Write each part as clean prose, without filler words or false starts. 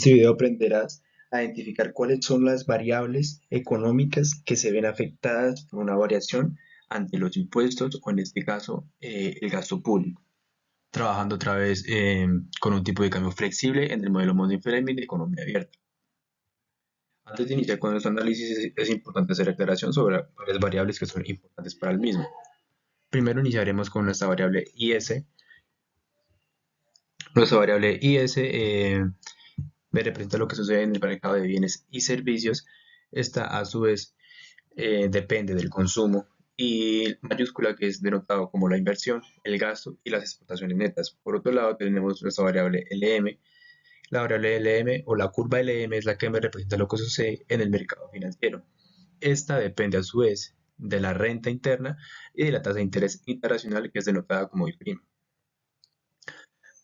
este video aprenderás a identificar cuáles son las variables económicas que se ven afectadas por una variación ante los impuestos o en este caso el gasto público, trabajando otra vez con un tipo de cambio flexible en el modelo Money Fleming de economía abierta. Antes de iniciar con nuestro análisis es importante hacer aclaración sobre varias variables que son importantes para el mismo. Primero iniciaremos con nuestra variable IS. Nuestra variable IS me representa lo que sucede en el mercado de bienes y servicios. Esta a su vez depende del consumo y mayúscula que es denotado como la inversión, el gasto y las exportaciones netas. Por otro lado tenemos nuestra variable LM. La variable LM o la curva LM es la que me representa lo que sucede en el mercado financiero. Esta depende a su vez de la renta interna y de la tasa de interés internacional que es denotada como I',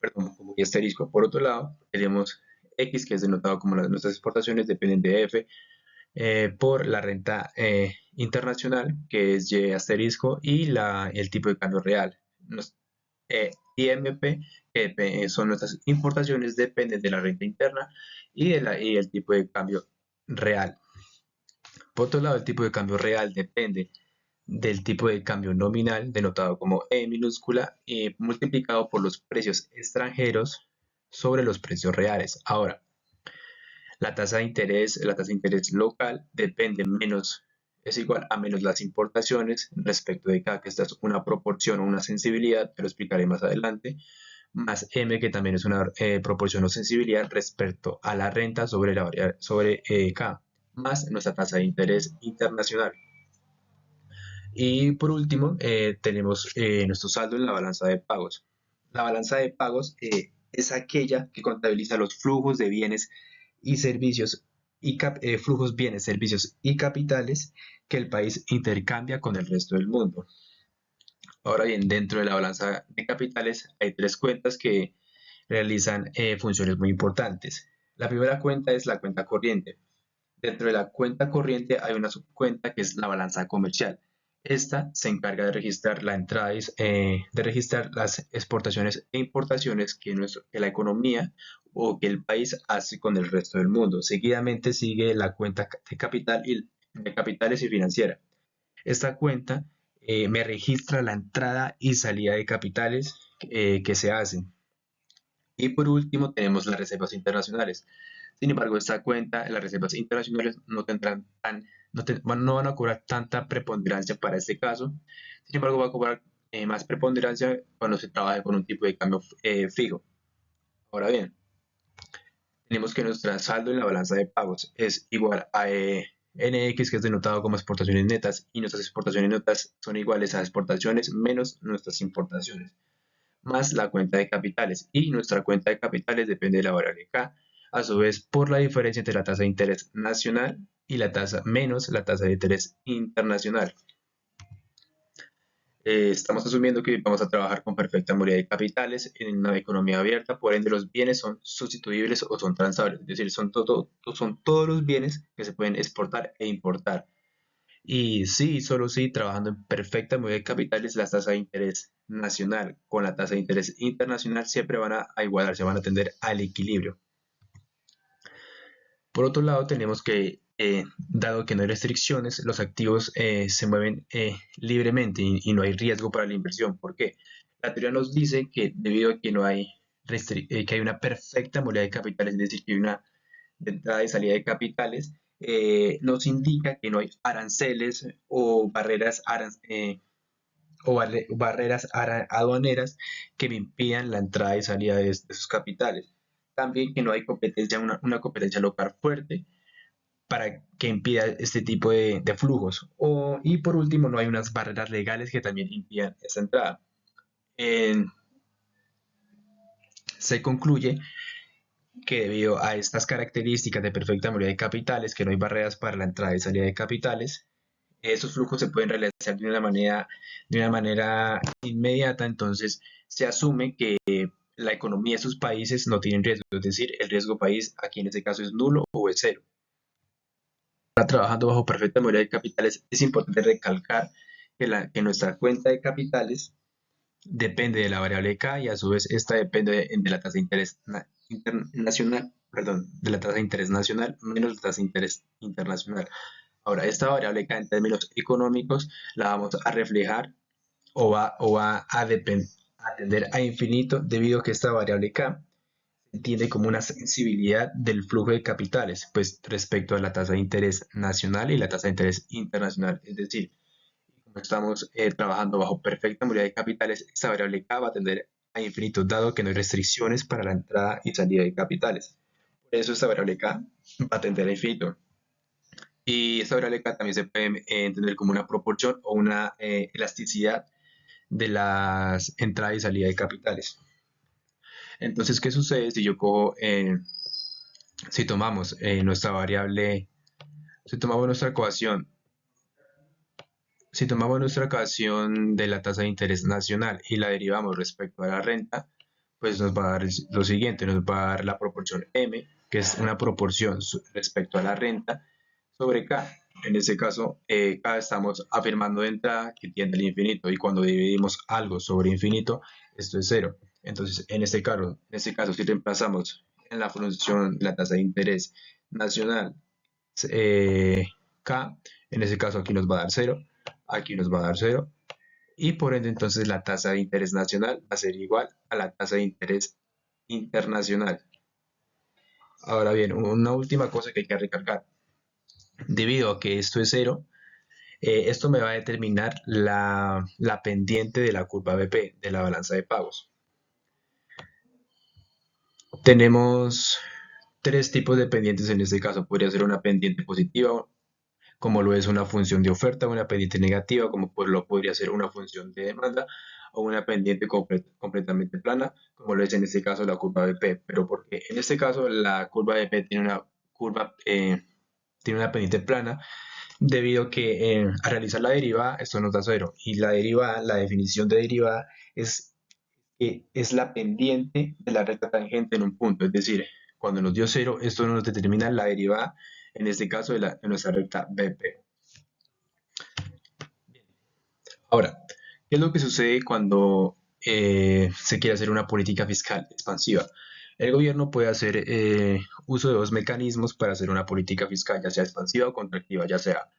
perdón, como I asterisco. Por otro lado tenemos X que es denotado como nuestras exportaciones dependen de F por la renta internacional, que es Y asterisco, y el tipo de cambio real. IMP, que son nuestras importaciones, dependen de la renta interna y el tipo de cambio real. Por otro lado, el tipo de cambio real depende del tipo de cambio nominal, denotado como E minúscula, y multiplicado por los precios extranjeros sobre los precios reales. Ahora, la tasa de interés local depende menos, es igual a menos las importaciones respecto de K, que esta es una proporción o una sensibilidad, te lo explicaré más adelante, más M, que también es una proporción o sensibilidad respecto a la renta sobre, sobre K, más nuestra tasa de interés internacional. Y por último, tenemos nuestro saldo en la balanza de pagos. La balanza de pagos es aquella que contabiliza los flujos de bienes y servicios flujos bienes, servicios y capitales que el país intercambia con el resto del mundo. Ahora bien, dentro de la balanza de capitales hay tres cuentas que realizan funciones muy importantes. La primera cuenta es la cuenta corriente. Dentro de la cuenta corriente hay una subcuenta que es la balanza comercial. Esta se encarga de registrar la entrada de registrar las exportaciones e importaciones que la economía o que el país hace con el resto del mundo. Seguidamente sigue la cuenta de capital y de capitales y financiera. Esta cuenta me registra la entrada y salida de capitales que se hacen. Y por último tenemos las reservas internacionales. Sin embargo, esta cuenta, las reservas internacionales no tendrán no van a cobrar tanta preponderancia para este caso. Sin embargo, va a cobrar más preponderancia cuando se trabaje con un tipo de cambio fijo. Ahora bien, tenemos que nuestro saldo en la balanza de pagos es igual a NX, que es denotado como exportaciones netas, y nuestras exportaciones netas son iguales a exportaciones menos nuestras importaciones, más la cuenta de capitales. Y nuestra cuenta de capitales depende de la variable K, a su vez por la diferencia entre la tasa de interés nacional y la tasa menos la tasa de interés internacional. Estamos asumiendo que vamos a trabajar con perfecta movilidad de capitales en una economía abierta, por ende los bienes son sustituibles o son transables, es decir, son todos los bienes que se pueden exportar e importar. Y sí, solo sí, trabajando en perfecta movilidad de capitales, la tasa de interés nacional con la tasa de interés internacional siempre van a igualar, se van a tender al equilibrio. Por otro lado, tenemos que, dado que no hay restricciones, los activos se mueven libremente y no hay riesgo para la inversión. ¿Por qué? La teoría nos dice que debido a que no hay que hay una perfecta movilidad de capitales, es decir, que hay una entrada y salida de capitales, nos indica que no hay aranceles o barreras aduaneras que me impidan la entrada y salida de esos capitales. También que no hay competencia, una competencia local fuerte para que impida este tipo de flujos. Y por último, no hay unas barreras legales que también impidan esa entrada. Se concluye que debido a estas características de perfecta movilidad de capitales, que no hay barreras para la entrada y salida de capitales, esos flujos se pueden realizar de una manera inmediata, entonces se asume que la economía de sus países no tienen riesgo, es decir, el riesgo país aquí en este caso es nulo o es cero. Para trabajando bajo perfecta movilidad de capitales, es importante recalcar que nuestra cuenta de capitales depende de la variable K y a su vez esta depende de la tasa de interés internacional perdón, de la tasa de interés nacional menos la tasa de interés internacional. Ahora, esta variable K en términos económicos la vamos a reflejar o va a tender a infinito debido a que esta variable K tiene como una sensibilidad del flujo de capitales, pues respecto a la tasa de interés nacional y la tasa de interés internacional. Es decir, como estamos trabajando bajo perfecta movilidad de capitales, esta variable K va a tender a infinito, dado que no hay restricciones para la entrada y salida de capitales. Por eso esta variable K va a tender a infinito. Y esta variable K también se puede entender como una proporción o una elasticidad de las entradas y salida de capitales. Entonces, ¿qué sucede si yo cojo, si tomamos nuestra variable, si tomamos nuestra ecuación, si tomamos nuestra ecuación de la tasa de interés nacional y la derivamos respecto a la renta, pues nos va a dar lo siguiente, nos va a dar la proporción M, que es una proporción respecto a la renta, sobre K. En este caso, K estamos afirmando de entrada que tiende al infinito y cuando dividimos algo sobre infinito, esto es cero. Entonces, en este caso si reemplazamos en la función la tasa de interés nacional K, en ese caso aquí nos va a dar cero, aquí nos va a dar cero y por ende entonces la tasa de interés nacional va a ser igual a la tasa de interés internacional. Ahora bien, una última cosa que hay que recalcar. Debido a que esto es cero, esto me va a determinar la pendiente de la curva BP, de la balanza de pagos. Tenemos tres tipos de pendientes en este caso. Podría ser una pendiente positiva, como lo es una función de oferta, una pendiente negativa, como pues lo podría ser una función de demanda, o una pendiente completamente plana, como lo es en este caso la curva BP. Pero porque en este caso la curva BP tiene una pendiente plana, debido a que al realizar la derivada esto nos da cero y la derivada, la definición de derivada es que es la pendiente de la recta tangente en un punto, es decir, cuando nos dio cero esto nos determina la derivada, en este caso de nuestra recta BP. Ahora, ¿qué es lo que sucede cuando se quiere hacer una política fiscal expansiva? El gobierno puede hacer uso de dos mecanismos para hacer una política fiscal, ya sea expansiva o contractiva, ya sea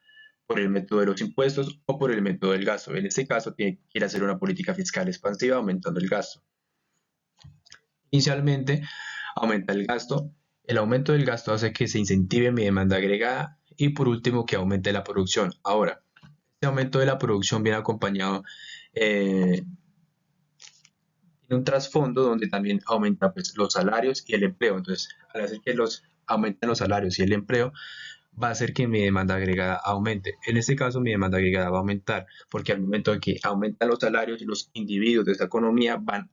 por el método de los impuestos o por el método del gasto. En este caso, quiere hacer una política fiscal expansiva aumentando el gasto. Inicialmente, aumenta el gasto. El aumento del gasto hace que se incentive mi demanda agregada y por último que aumente la producción. Ahora, este aumento de la producción viene acompañado de un trasfondo donde también aumenta pues, los salarios y el empleo. Entonces, al hacer que aumenten los salarios y el empleo, va a hacer que mi demanda agregada aumente. En este caso, mi demanda agregada va a aumentar, porque al momento de que aumentan los salarios, los individuos de esta economía van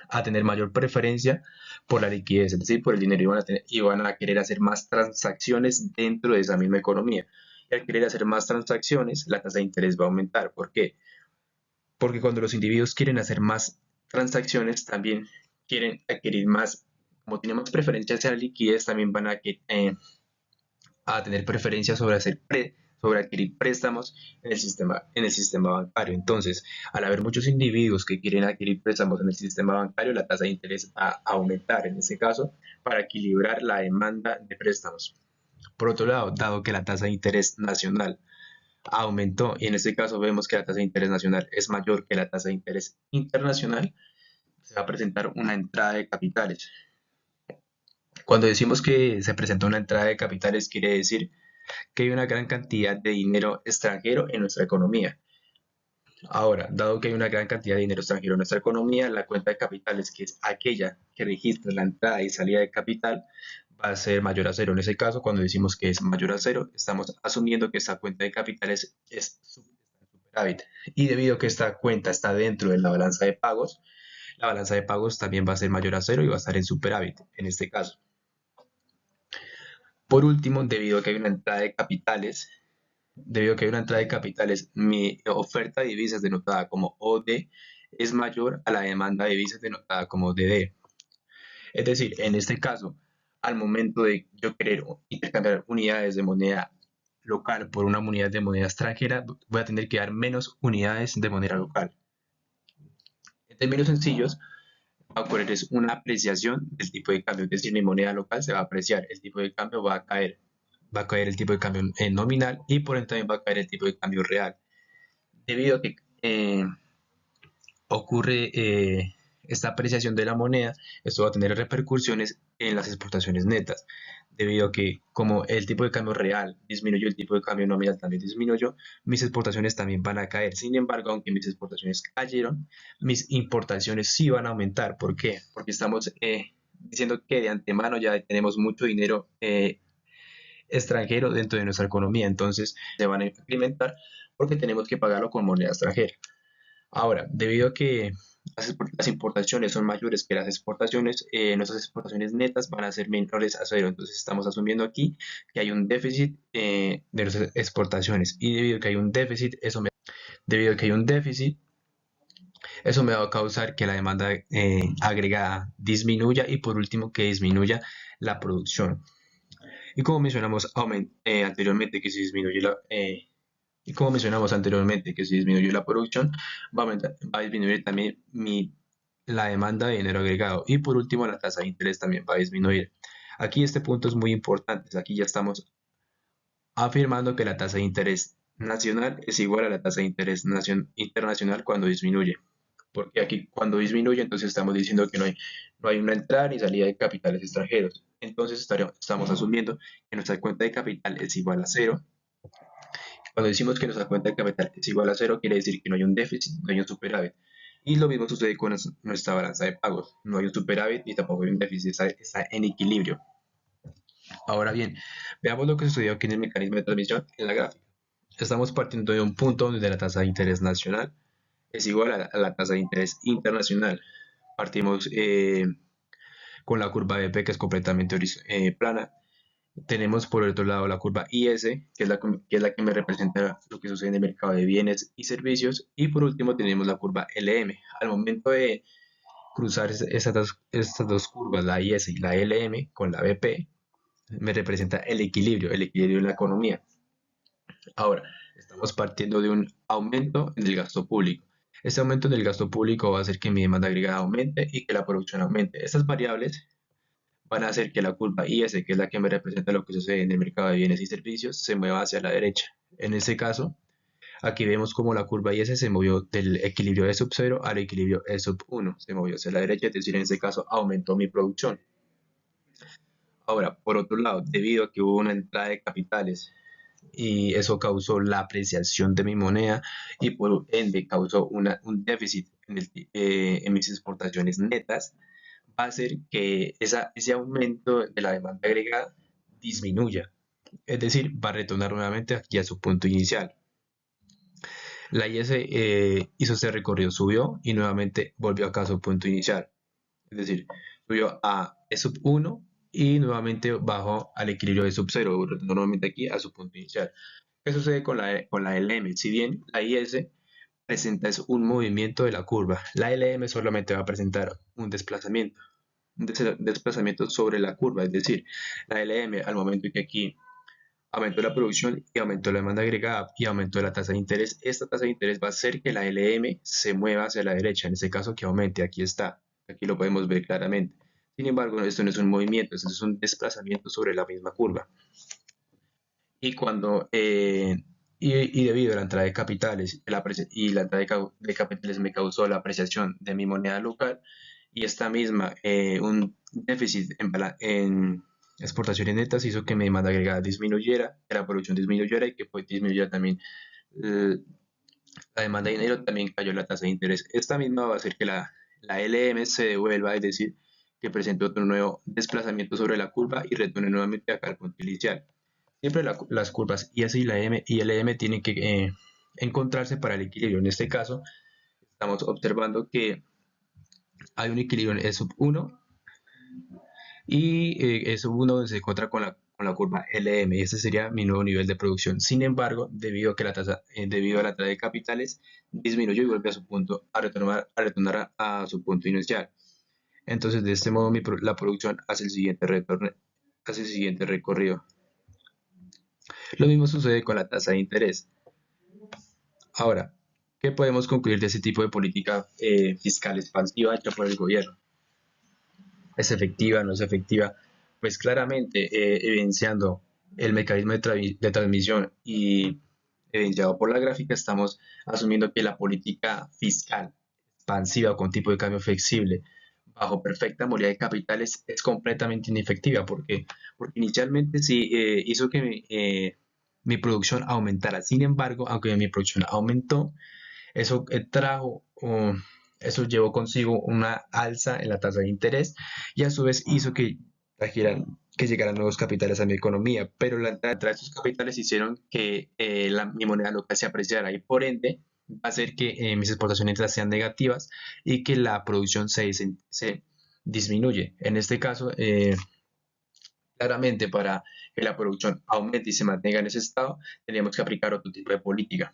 a tener mayor preferencia por la liquidez, es decir, por el dinero, y van a querer hacer más transacciones dentro de esa misma economía. Y al querer hacer más transacciones, la tasa de interés va a aumentar. ¿Por qué? Porque cuando los individuos quieren hacer más transacciones, también quieren adquirir más, como tienen más preferencia hacia la liquidez, también van a tener preferencia sobre adquirir préstamos en el sistema bancario. Entonces, al haber muchos individuos que quieren adquirir préstamos en el sistema bancario, la tasa de interés va a aumentar en este caso para equilibrar la demanda de préstamos. Por otro lado, dado que la tasa de interés nacional aumentó y en este caso vemos que la tasa de interés nacional es mayor que la tasa de interés internacional, se va a presentar una entrada de capitales. Cuando decimos que se presenta una entrada de capitales, quiere decir que hay una gran cantidad de dinero extranjero en nuestra economía. Ahora, dado que hay una gran cantidad de dinero extranjero en nuestra economía, la cuenta de capitales, que es aquella que registra la entrada y salida de capital, va a ser mayor a cero. En ese caso, cuando decimos que es mayor a cero, estamos asumiendo que esta cuenta de capitales es superávit. Y debido a que esta cuenta está dentro de la balanza de pagos, la balanza de pagos también va a ser mayor a cero y va a estar en superávit en este caso. Por último, debido a que hay una entrada de capitales, mi oferta de divisas denotada como OD es mayor a la demanda de divisas denotada como DD. Es decir, en este caso, al momento de yo querer intercambiar unidades de moneda local por una unidad de moneda extranjera, voy a tener que dar menos unidades de moneda local. En términos sencillos, va a ocurrir es una apreciación del tipo de cambio, es decir, mi moneda local se va a apreciar, el tipo de cambio va a caer el tipo de cambio nominal y por ende también va a caer el tipo de cambio real. Debido a que ocurre esta apreciación de la moneda, esto va a tener repercusiones en las exportaciones netas, debido a que como el tipo de cambio real disminuyó, el tipo de cambio nominal también disminuyó, mis exportaciones también van a caer. Sin embargo, aunque mis exportaciones cayeron, mis importaciones sí van a aumentar. ¿Por qué? Porque estamos diciendo que de antemano ya tenemos mucho dinero extranjero dentro de nuestra economía, entonces se van a incrementar porque tenemos que pagarlo con moneda extranjera. Ahora, debido a que las importaciones son mayores que las exportaciones, nuestras exportaciones netas van a ser menores a cero. Entonces estamos asumiendo aquí que hay un déficit de nuestras exportaciones. Y debido a que hay un déficit, debido a que hay un déficit, eso me va a causar que la demanda agregada disminuya y por último que disminuya la producción. Y como mencionamos anteriormente que si disminuye y como mencionamos anteriormente, que si disminuye la producción, va a disminuir también la demanda de dinero agregado. Y por último, la tasa de interés también va a disminuir. Aquí este punto es muy importante. Aquí ya estamos afirmando que la tasa de interés nacional es igual a la tasa de interés internacional cuando disminuye. Porque aquí cuando disminuye, entonces estamos diciendo que no hay una entrada ni salida de capitales extranjeros. Entonces estamos asumiendo que nuestra cuenta de capital es igual a cero. Cuando decimos que nuestra cuenta de capital es igual a cero, quiere decir que no hay un déficit, no hay un superávit. Y lo mismo sucede con nuestra balanza de pagos. No hay un superávit ni tampoco hay un déficit, está en equilibrio. Ahora bien, veamos lo que sucedió aquí en el mecanismo de transmisión en la gráfica. Estamos partiendo de un punto donde la tasa de interés nacional es igual a la tasa de interés internacional. Partimos con la curva de P que es completamente plana. Tenemos por el otro lado la curva IS, que es la que me representa lo que sucede en el mercado de bienes y servicios. Y por último tenemos la curva LM. Al momento de cruzar estas dos curvas, la IS y la LM, con la BP, me representa el equilibrio en la economía. Ahora, estamos partiendo de un aumento en el gasto público. Este aumento en el gasto público va a hacer que mi demanda agregada aumente y que la producción aumente. Estas variables van a hacer que la curva IS, que es la que me representa lo que sucede en el mercado de bienes y servicios, se mueva hacia la derecha. En este caso, aquí vemos como la curva IS se movió del equilibrio E sub 0 al equilibrio E sub 1, se movió hacia la derecha, es decir, en este caso aumentó mi producción. Ahora, por otro lado, debido a que hubo una entrada de capitales y eso causó la apreciación de mi moneda y por ende causó un déficit en mis exportaciones netas, va a hacer que ese aumento de la demanda agregada disminuya. Es decir, va a retornar nuevamente aquí a su punto inicial. La IS hizo este recorrido, subió y nuevamente volvió acá a su punto inicial. Es decir, subió a E sub 1 y nuevamente bajó al equilibrio de sub 0, retornó nuevamente aquí a su punto inicial. ¿Qué sucede con la LM? Si bien la IS presenta es un movimiento de la curva, la LM solamente va a presentar un desplazamiento sobre la curva, es decir, la LM al momento en que aquí aumentó la producción y aumentó la demanda agregada y aumentó la tasa de interés, esta tasa de interés va a hacer que la LM se mueva hacia la derecha, en este caso que aumente, aquí está, aquí lo podemos ver claramente. Sin embargo, esto no es un movimiento, esto es un desplazamiento sobre la misma curva. Y cuando y debido a la entrada de capitales y la entrada de capitales me causó la apreciación de mi moneda local y esta misma un déficit en exportaciones netas hizo que mi demanda agregada disminuyera, que la producción disminuyera y que pues disminuyera también eh, la demanda de dinero, también cayó la tasa de interés. Esta misma va a hacer que la LM se devuelva, es decir, que presente otro nuevo desplazamiento sobre la curva y retorne nuevamente acá al punto inicial. Siempre las curvas IS y la M y LM tienen que encontrarse para el equilibrio. En este caso, estamos observando que hay un equilibrio en E sub 1 y E sub 1 se encuentra con la curva LM y este sería mi nuevo nivel de producción. Sin embargo, debido a que debido a la entrada de capitales, disminuyó y vuelve a su punto, a retornar a su punto inicial. Entonces, de este modo, la producción hace el siguiente retorno, hace el siguiente recorrido. Lo mismo sucede con la tasa de interés. Ahora, ¿qué podemos concluir de ese tipo de política fiscal expansiva hecha por el gobierno? ¿Es efectiva, no es efectiva? Pues claramente, evidenciando el mecanismo de transmisión y evidenciado por la gráfica, estamos asumiendo que la política fiscal expansiva con tipo de cambio flexible bajo perfecta movilidad de capitales es completamente inefectiva porque inicialmente sí hizo que mi producción aumentara. Sin embargo, aunque mi producción aumentó, eso eso llevó consigo una alza en la tasa de interés y a su vez hizo que llegaran nuevos capitales a mi economía, pero la entrada de estos capitales hicieron que mi moneda local se apreciara y por ende va a hacer que mis exportaciones sean negativas y que la producción se disminuye. En este caso, claramente para que la producción aumente y se mantenga en ese estado, tenemos que aplicar otro tipo de política.